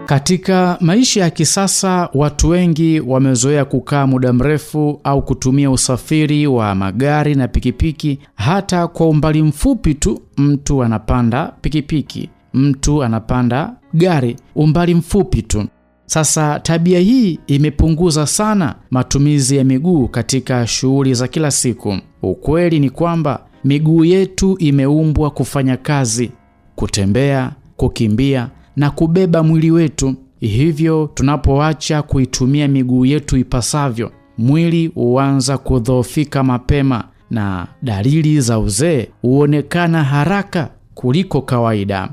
Katika maisha ya kisasa, watu wengi wamezoea kukaa muda mrefu au kutumia usafiri wa magari na pikipiki. Hata kwa umbali mfupi tu, mtu anapanda pikipiki, mtu anapanda gari, umbali mfupi tu. Sasa tabia hii imepunguza sana matumizi ya miguu katika shughuli za kila siku. Ukweli ni kwamba miguu yetu imeumbwa kufanya kazi, kutembea, kukimbia na kubeba mwili wetu. Hivyo tunapoacha kuitumia miguu yetu ipasavyo, mwili huanza kudhoofika mapema na dalili za uzee huonekana haraka kuliko kawaida.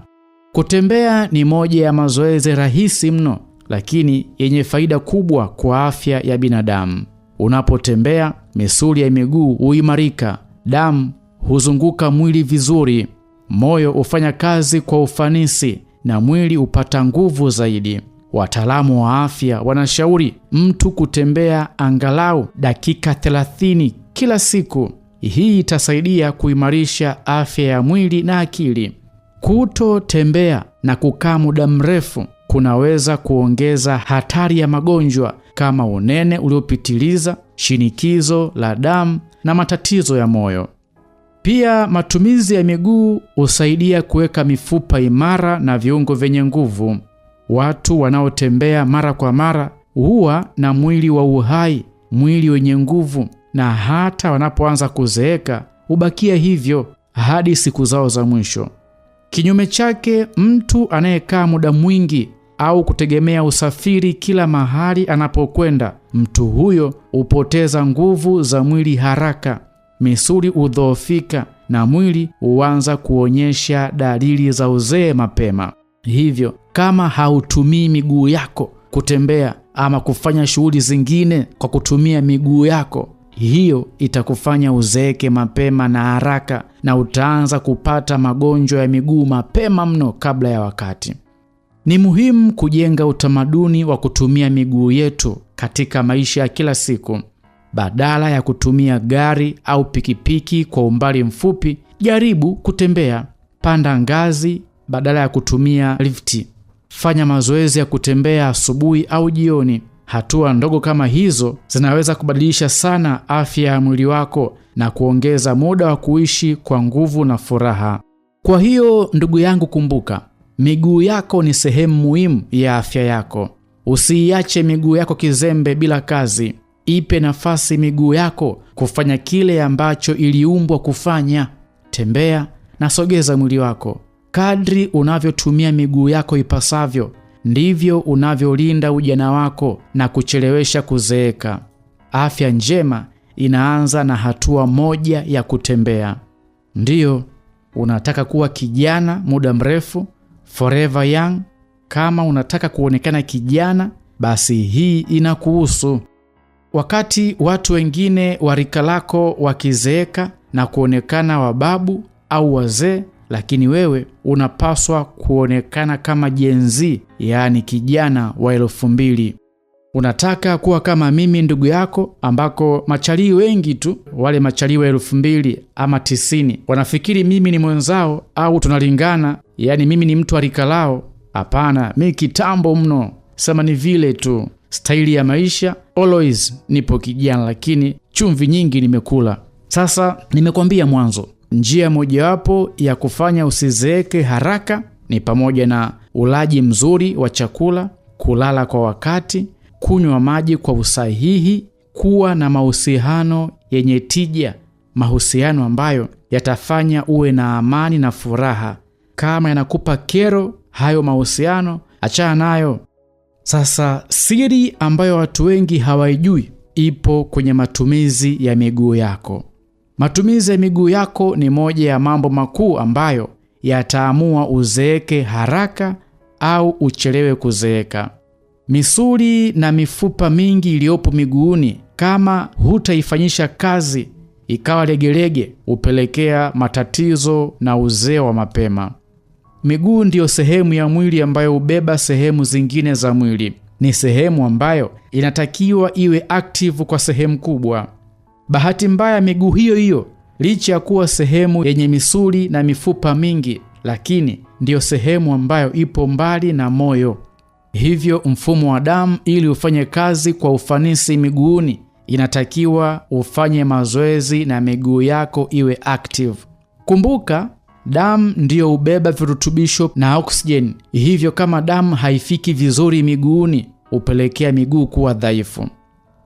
Kutembea ni moja ya mazoezi rahisi mno, lakini yenye faida kubwa kwa afya ya binadamu. Unapotembea, misuli ya miguu huimarika, damu huzunguka mwili vizuri, moyo hufanya kazi kwa ufanisi na mwili hupata nguvu zaidi. Wataalamu wa afya wanashauri mtu kutembea angalau dakika 30 kila siku. Hii itasaidia kuimarisha afya ya mwili na akili. Kutotembea na kukaa muda mrefu kunaweza kuongeza hatari ya magonjwa kama unene uliopitiliza, shinikizo la damu na matatizo ya moyo. Pia matumizi ya miguu husaidia kuweka mifupa imara na viungo vyenye nguvu. Watu wanaotembea mara kwa mara huwa na mwili wa uhai, mwili wenye nguvu, na hata wanapoanza kuzeeka hubakia hivyo hadi siku zao za mwisho. Kinyume chake, mtu anayekaa muda mwingi au kutegemea usafiri kila mahali anapokwenda, mtu huyo hupoteza nguvu za mwili haraka, misuli hudhoofika na mwili huanza kuonyesha dalili za uzee mapema. Hivyo, kama hautumii miguu yako kutembea ama kufanya shughuli zingine kwa kutumia miguu yako, hiyo itakufanya uzeeke mapema na haraka, na utaanza kupata magonjwa ya miguu mapema mno kabla ya wakati. Ni muhimu kujenga utamaduni wa kutumia miguu yetu katika maisha ya kila siku. Badala ya kutumia gari au pikipiki kwa umbali mfupi, jaribu kutembea. Panda ngazi badala ya kutumia lifti. Fanya mazoezi ya kutembea asubuhi au jioni. Hatua ndogo kama hizo zinaweza kubadilisha sana afya ya mwili wako na kuongeza muda wa kuishi kwa nguvu na furaha. Kwa hiyo ndugu yangu, kumbuka, miguu yako ni sehemu muhimu ya afya yako. Usiiache miguu yako kizembe bila kazi. Ipe nafasi miguu yako kufanya kile ambacho iliumbwa kufanya. Tembea na sogeza mwili wako. Kadri unavyotumia miguu yako ipasavyo, ndivyo unavyolinda ujana wako na kuchelewesha kuzeeka. Afya njema inaanza na hatua moja ya kutembea. Ndiyo, unataka kuwa kijana muda mrefu, forever young? Kama unataka kuonekana kijana, basi hii inakuhusu. Wakati watu wengine wa rika lako wakizeeka na kuonekana wababu au wazee, lakini wewe unapaswa kuonekana kama Gen Z, yaani kijana wa 2000. Unataka kuwa kama mimi ndugu yako, ambako machalii wengi tu, wale machalii wa 2000 ama 90, wanafikiri mimi ni mwenzao au tunalingana, yaani mimi ni mtu wa rika lao. Hapana, mimi kitambo mno. Sema ni vile tu, staili ya maisha, always nipo kijana, lakini chumvi nyingi nimekula. Sasa nimekwambia mwanzo, njia mojawapo ya kufanya usizeeke haraka ni pamoja na ulaji mzuri wa chakula, kulala kwa wakati, kunywa maji kwa usahihi, kuwa na mahusiano yenye tija, mahusiano ambayo yatafanya uwe na amani na furaha. Kama yanakupa kero hayo mahusiano, achana nayo. Sasa siri ambayo watu wengi hawaijui ipo kwenye matumizi ya miguu yako. Matumizi ya miguu yako ni moja ya mambo makuu ambayo yataamua uzeeke haraka au uchelewe kuzeeka. Misuli na mifupa mingi iliyopo miguuni, kama hutaifanyisha kazi ikawa legelege, hupelekea matatizo na uzee wa mapema. Miguu ndiyo sehemu ya mwili ambayo hubeba sehemu zingine za mwili. Ni sehemu ambayo inatakiwa iwe active kwa sehemu kubwa. Bahati mbaya, miguu hiyo hiyo, licha ya kuwa sehemu yenye misuli na mifupa mingi, lakini ndiyo sehemu ambayo ipo mbali na moyo. Hivyo mfumo wa damu ili ufanye kazi kwa ufanisi miguuni, inatakiwa ufanye mazoezi na miguu yako iwe active. Kumbuka, damu ndiyo ubeba virutubisho na oksijeni. Hivyo kama damu haifiki vizuri miguuni, upelekea miguu kuwa dhaifu,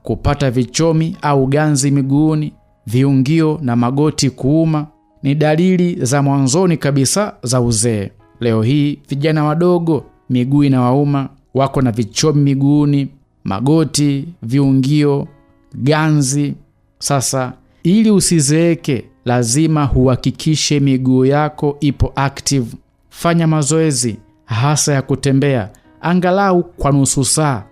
kupata vichomi au ganzi miguuni, viungio na magoti kuuma. Ni dalili za mwanzoni kabisa za uzee. Leo hii vijana wadogo miguu inawauma, wako na vichomi miguuni, magoti, viungio, ganzi. Sasa ili usizeeke, lazima huhakikishe miguu yako ipo active. Fanya mazoezi hasa ya kutembea angalau kwa nusu saa.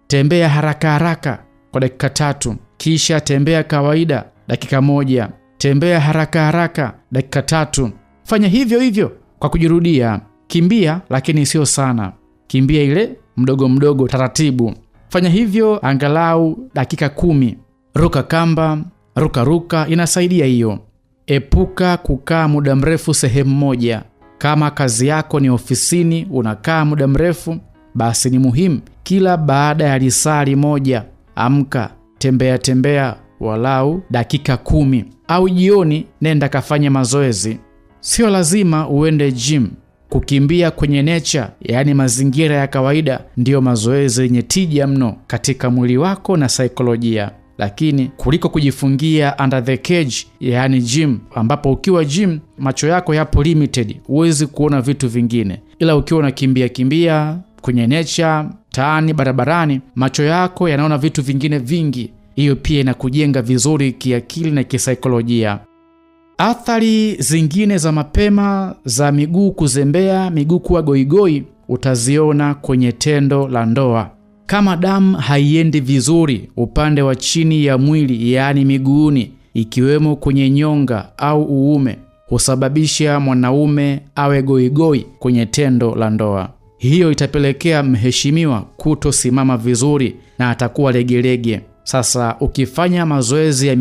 Tembea haraka haraka kwa dakika 3, kisha tembea kawaida dakika 1. Tembea haraka haraka dakika 3. Fanya hivyo hivyo kwa kujirudia. Kimbia lakini sio sana. Kimbia ile mdogo mdogo taratibu. Fanya hivyo angalau dakika 10. Ruka kamba, ruka inasaidia hiyo. Epuka kukaa muda mrefu sehemu moja. Kama kazi yako ni ofisini unakaa muda mrefu, basi ni muhimu kila baada ya lisali moja amka, tembea walau dakika 10, au jioni nenda kafanya mazoezi. Sio lazima uende gym. Kukimbia kwenye nature, yani mazingira ya kawaida, ndiyo mazoezi yenye tija mno katika mwili wako na saikolojia. Lakini kuliko kujifungia under the cage, yani gym, ambapo ukiwa gym macho yako yapo limited, huwezi kuona vitu vingine. Ila ukiwa unakimbia kwenye nature, taani, barabarani, macho yako yanaona vitu vingine vingi. Hiyo pia inakujenga vizuri kiakili na kisaikolojia. Athari zingine za mapema za miguu kuzembea, miguu kuwa goigoi, utaziona kwenye tendo la ndoa. Kama damu haiendi vizuri upande wa chini ya mwili, yani miguuni, ikiwemo kwenye nyonga au uume, husababisha mwanaume awe goigoi kwenye tendo la ndoa. Hiyo itapelekea mheshimiwa kutosimama vizuri na atakuwa legelege. Sasa ukifanya mazoezi ya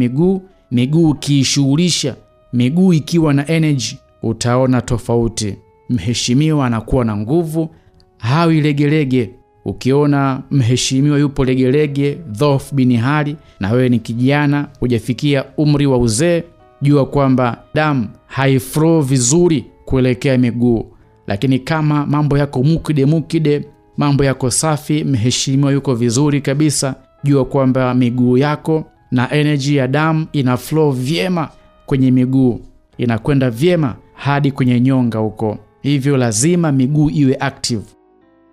miguu kiishughulisha, miguu ikiwa na energy, utaona tofauti. Mheshimiwa anakuwa na nguvu, hawi legelege. Ukiona mheshimiwa yupo legelege, dhoofu bin hali, na wewe ni kijana hujafikia umri wa uzee, jua kwamba damu haiflow vizuri kuelekea miguu. Lakini kama mambo yako mukide, mambo yako safi, mheshimiwa yuko vizuri kabisa, jua kwamba miguu yako na energy ya damu ina flow vyema kwenye miguu, inakwenda vyema hadi kwenye nyonga huko. Hivyo lazima miguu iwe active.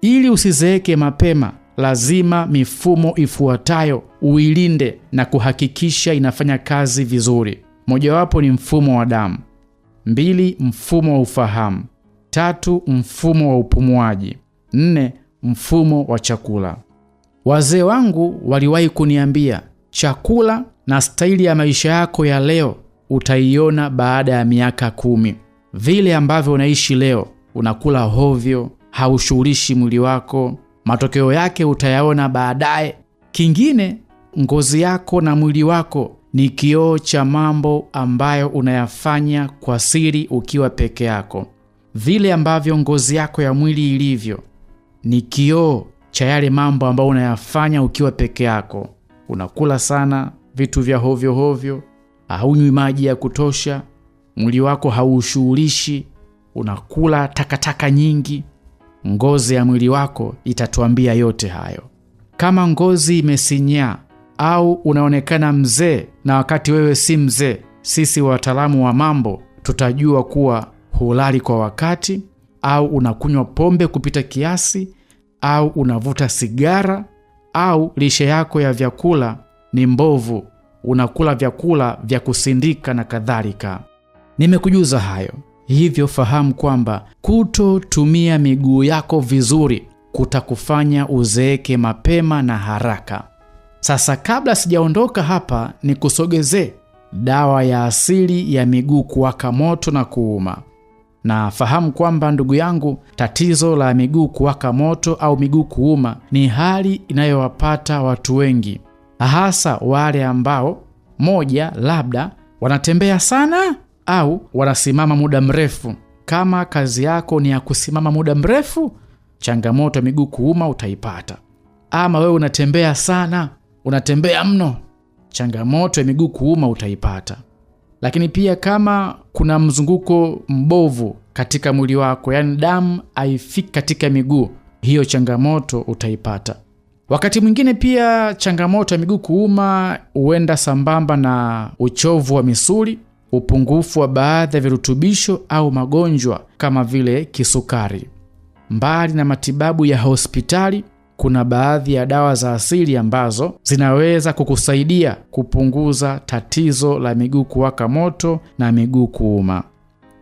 Ili usizeeke mapema, lazima mifumo ifuatayo uilinde na kuhakikisha inafanya kazi vizuri. Mojawapo ni mfumo wa damu. 2, mfumo wa ufahamu. 3, mfumo wa upumuaji. 4, mfumo wa chakula. Wazee wangu waliwahi kuniambia, chakula na staili ya maisha yako ya leo utaiona baada ya miaka 10. Vile ambavyo unaishi leo, unakula hovyo, haushughulishi mwili wako, matokeo yake utayaona baadaye. Kingine, ngozi yako na mwili wako ni kioo cha mambo ambayo unayafanya kwa siri ukiwa peke yako. Vile ambavyo ngozi yako ya mwili ilivyo ni kioo cha yale mambo ambayo unayafanya ukiwa peke yako. Unakula sana vitu vya hovyo, haunywi maji ya kutosha, mwili wako haushughulishi, unakula takataka nyingi. Ngozi ya mwili wako itatuambia yote hayo. Kama ngozi imesinyaa au unaonekana mzee na wakati wewe si mzee, sisi wataalamu wa mambo tutajua kuwa hulali kwa wakati, au unakunywa pombe kupita kiasi, au unavuta sigara, au lishe yako ya vyakula ni mbovu, unakula vyakula vya kusindika na kadhalika. Nimekujuza hayo. Hivyo fahamu kwamba kutotumia miguu yako vizuri kutakufanya uzeeke mapema na haraka. Sasa kabla sijaondoka hapa, nikusogezee dawa ya asili ya miguu kuwaka moto na kuuma. Na fahamu kwamba ndugu yangu, tatizo la miguu kuwaka moto au miguu kuuma ni hali inayowapata watu wengi, hasa wale ambao moja, labda wanatembea sana au wanasimama muda mrefu. Kama kazi yako ni ya kusimama muda mrefu, changamoto ya miguu kuuma utaipata. Ama wewe unatembea sana, unatembea mno, changamoto ya miguu kuuma utaipata. Lakini pia kama kuna mzunguko mbovu katika mwili wako, yani damu haifiki katika miguu, hiyo changamoto utaipata. Wakati mwingine pia changamoto ya miguu kuuma huenda sambamba na uchovu wa misuli, upungufu wa baadhi ya virutubisho au magonjwa kama vile kisukari. Mbali na matibabu ya hospitali, kuna baadhi ya dawa za asili ambazo zinaweza kukusaidia kupunguza tatizo la miguu kuwaka moto na miguu kuuma.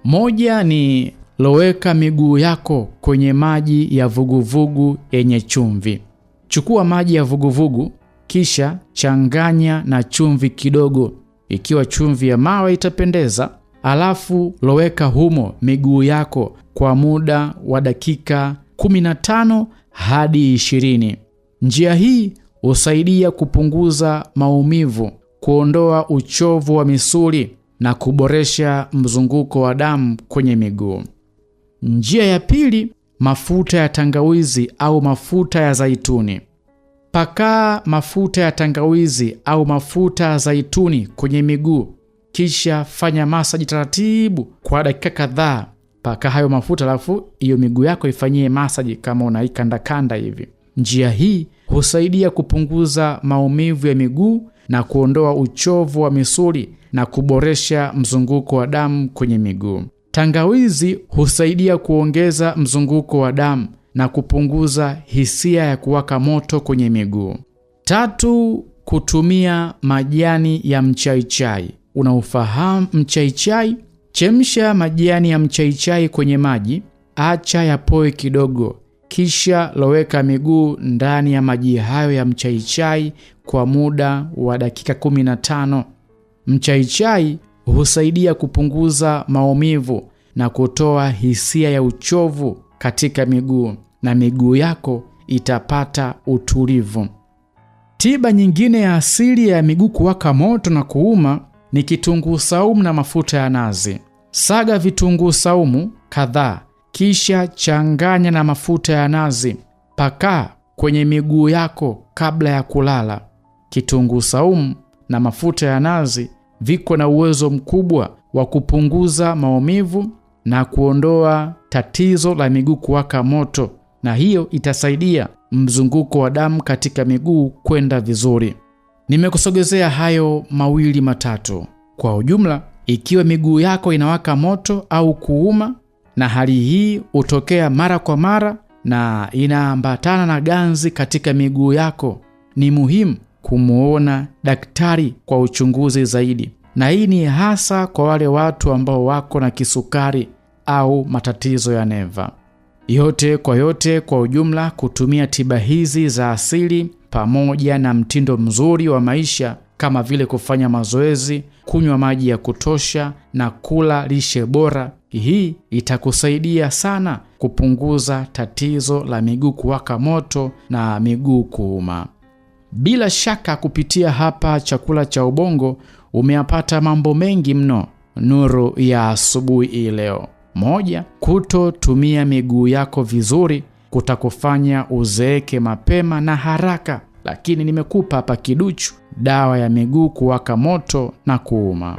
Moja ni loweka miguu yako kwenye maji ya vuguvugu yenye chumvi. Chukua maji ya vuguvugu kisha changanya na chumvi kidogo, ikiwa chumvi ya mawe itapendeza, alafu loweka humo miguu yako kwa muda wa dakika 15 hadi 20. Njia hii husaidia kupunguza maumivu, kuondoa uchovu wa misuli na kuboresha mzunguko wa damu kwenye miguu. Njia ya pili, mafuta ya tangawizi au mafuta ya zaituni. Paka mafuta ya tangawizi au mafuta ya zaituni kwenye miguu, kisha fanya masaji taratibu kwa dakika kadhaa. Paka hayo mafuta, alafu hiyo miguu yako ifanyie masaji kama unaikanda kanda hivi. Njia hii husaidia kupunguza maumivu ya miguu na kuondoa uchovu wa misuli na kuboresha mzunguko wa damu kwenye miguu. Tangawizi husaidia kuongeza mzunguko wa damu na kupunguza hisia ya kuwaka moto kwenye miguu. 3, kutumia majani ya mchaichai. Unaufahamu mchaichai? Chemsha majani ya mchaichai kwenye maji, acha yapoe kidogo, kisha loweka miguu ndani ya maji hayo ya mchaichai kwa muda wa dakika 15. Mchaichai husaidia kupunguza maumivu na kutoa hisia ya uchovu katika miguu, na miguu yako itapata utulivu. Tiba nyingine ya asili ya miguu kuwaka moto na kuuma ni kitunguu saumu na mafuta ya nazi. Saga vitunguu saumu kadhaa, kisha changanya na mafuta ya nazi. Paka kwenye miguu yako kabla ya kulala. Kitunguu saumu na mafuta ya nazi viko na uwezo mkubwa wa kupunguza maumivu na kuondoa tatizo la miguu kuwaka moto, na hiyo itasaidia mzunguko wa damu katika miguu kwenda vizuri. Nimekusogezea hayo mawili matatu. Kwa ujumla, ikiwa miguu yako inawaka moto au kuuma, na hali hii hutokea mara kwa mara na inaambatana na ganzi katika miguu yako, ni muhimu kumuona daktari kwa uchunguzi zaidi. Na hii ni hasa kwa wale watu ambao wako na kisukari au matatizo ya neva. Yote kwa ujumla, kutumia tiba hizi za asili pamoja na mtindo mzuri wa maisha kama vile kufanya mazoezi, kunywa maji ya kutosha na kula lishe bora, hii itakusaidia sana kupunguza tatizo la miguu kuwaka moto na miguu kuuma. Bila shaka kupitia hapa Chakula cha Ubongo umeyapata mambo mengi mno. Nuru ya asubuhi leo: 1, kutotumia miguu yako vizuri kutakufanya uzeeke mapema na haraka, lakini nimekupa hapa kiduchu, dawa ya miguu kuwaka moto na kuuma.